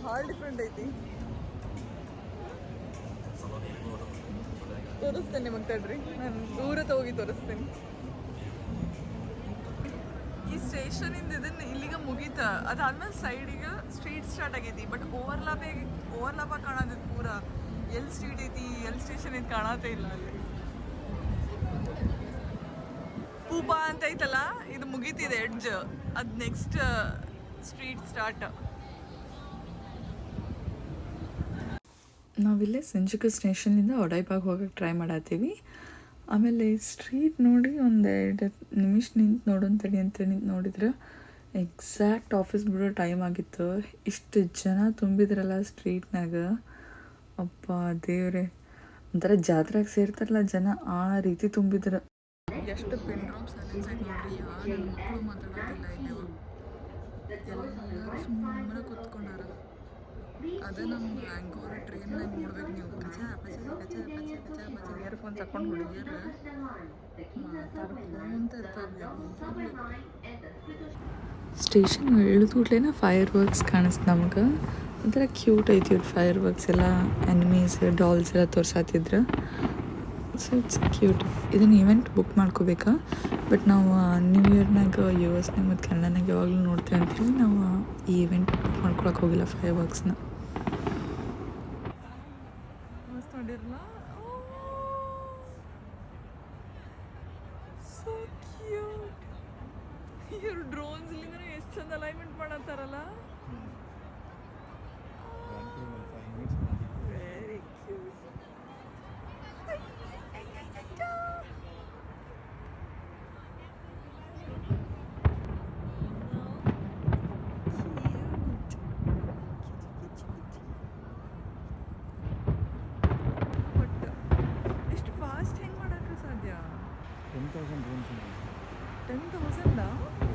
ಭಾಳ ಡಿಫ್ರೆಂಟ್ ಐತಿ. ತೋರಿಸ್ತೇನೆ ನಿಮಗೆ ತಡ್ರಿ, ನಾನು ದೂರ ಹೋಗಿ ತೋರಿಸ್ತೇನೆ. ಈ ಸ್ಟೇಷನಿಂದ ಇದನ್ನ ಇಲ್ಲಿಗೆ ಮುಗೀತ, ಅದಾದ್ಮೇಲೆ ಸೈಡಿಗೆ ಸ್ಟ್ರೀಟ್ ಸ್ಟಾರ್ಟ್ ಆಗೈತಿ. ಬಟ್ ಓವರ್ಲಾಪ ಕಾಣೋದಿತ್ತು ಪೂರ. ಎಲ್ಲಿ ಸ್ಟ್ರೀಟ್ ಐತಿ ಎಲ್ಲಿ ಸ್ಟೇಷನ್ ಐತಿ ಕಾಣತೇ ಇಲ್ಲ ಅಲ್ಲಿ. ಪೂಪಾ ಅಂತ ಐತಲ್ಲ, ಇದು ಮುಗೀತಿದೆ ಎಡ್ಜ್, ಅದು ನೆಕ್ಸ್ಟ್ ಸ್ಟ್ರೀಟ್ ಸ್ಟಾರ್ಟ್. ನಾವಿಲ್ಲೇ ಸಂಜಿಕ ಸ್ಟೇಷನಿಂದ ಒಡೈಪಾಗ ಹೋಗಕ್ಕೆ ಟ್ರೈ ಮಾಡತ್ತೀವಿ. ಆಮೇಲೆ ಸ್ಟ್ರೀಟ್ ನೋಡಿ ಒಂದು 2 ನಿಮಿಷ ನಿಂತು ನೋಡೋಂತಡಿ ಅಂತೇಳಿ ನಿಂತು ನೋಡಿದ್ರೆ ಎಕ್ಸಾಕ್ಟ್ ಆಫೀಸ್ ಬಿಡೋ ಟೈಮ್ ಆಗಿತ್ತು. ಇಷ್ಟು ಜನ ತುಂಬಿದ್ರಲ್ಲ ಸ್ಟ್ರೀಟ್ನಾಗ, ಅಪ್ಪ ದೇವ್ರೆ, ಒಂಥರ ಜಾತ್ರೆಗೆ ಸೇರ್ತಾರಲ್ಲ ಜನ, ಆ ರೀತಿ ತುಂಬಿದ್ರು. ಎಷ್ಟು ಪಿನ್ ಡ್ರಾಪ್ ಸೈಲೆನ್ಸ್ ಆಯ್ತು ನೋಡ್ರಿ. ಯಾರು ಮಕ್ಕಳು ಮಾತಾಡೋದಿಲ್ಲ ಇಲ್ಲಿ, ಎಲ್ಲರೂ ಸುಮ್ಮನೆ ಕೂತ್ಕೊಂಡಾರ. ಅದೇ ನಮ್ಮ ಬ್ಯಾಂಕೋರ್ ಟ್ರೈನ್ನಾಗ ನೋಡ್ಬೇಕು ನೀವು, ಕಚ ಪಚ ಕಚ ಪಚ ಕಚ ಪಚ ಇಯರ್ಫೋನ್ಸ್ ಹಾಕೊಂಡು ಹುಡುಗಿಯರು ಮಾತಾಡ್ಕೊಂತ ಇರ್ತಾರೆ. ಸ್ಟೇಷನ್ ಇಳಿದ ಕೂಡಲೇ ಫೈರ್ ವರ್ಕ್ಸ್ ಕಾಣಿಸ್ತು ನಮ್ಗೆ. ಒಂಥರ ಕ್ಯೂಟ್ ಐತಿ ಇವ್ರು ಫೈರ್ ವರ್ಕ್ಸ್ ಎಲ್ಲ, ಅನಿಮೀಸ್ ಡಾಲ್ಸ್ ಎಲ್ಲ ತೋರ್ಸಾತಿದ್ರು. So it's cute. ಇದನ್ನು ಇವೆಂಟ್ ಬುಕ್ ಮಾಡ್ಕೋಬೇಕಾ, ಬಟ್ ನಾವು ನ್ಯೂ ಇಯರ್ನಾಗ US ಮತ್ತು ಕೆನಡಾನಾಗ ಯಾವಾಗಲೂ ನೋಡ್ತೇವೆ ಅಂತೇಳಿ ನಾವು ಈ ಇವೆಂಟ್ ಬುಕ್ ಮಾಡ್ಕೊಳಕ್ಕೆ ಹೋಗಿಲ್ಲ ಫೈರ್ ವರ್ಕ್ಸ್ನ. ಮಸ್ತ್ ನೋಡಿರಲ್ಲ, ಸೋ ಕ್ಯೂಟ್. ಇವ್ರು ಡ್ರೋನ್ಸ್ ಇಲ್ಲಿಂದ ಎಷ್ಟು ಚಂದ ಅಲೈನ್ಮೆಂಟ್ ಮಾಡತ್ತಾರಲ್ಲ. Very cute. ಎಷ್ಟು ಫಾಸ್ಟ್ ಹೆಂಗೆ ಮಾಡೋಕ್ಕೆ ಸಾಧ್ಯ? 10,000 rooms. 10,000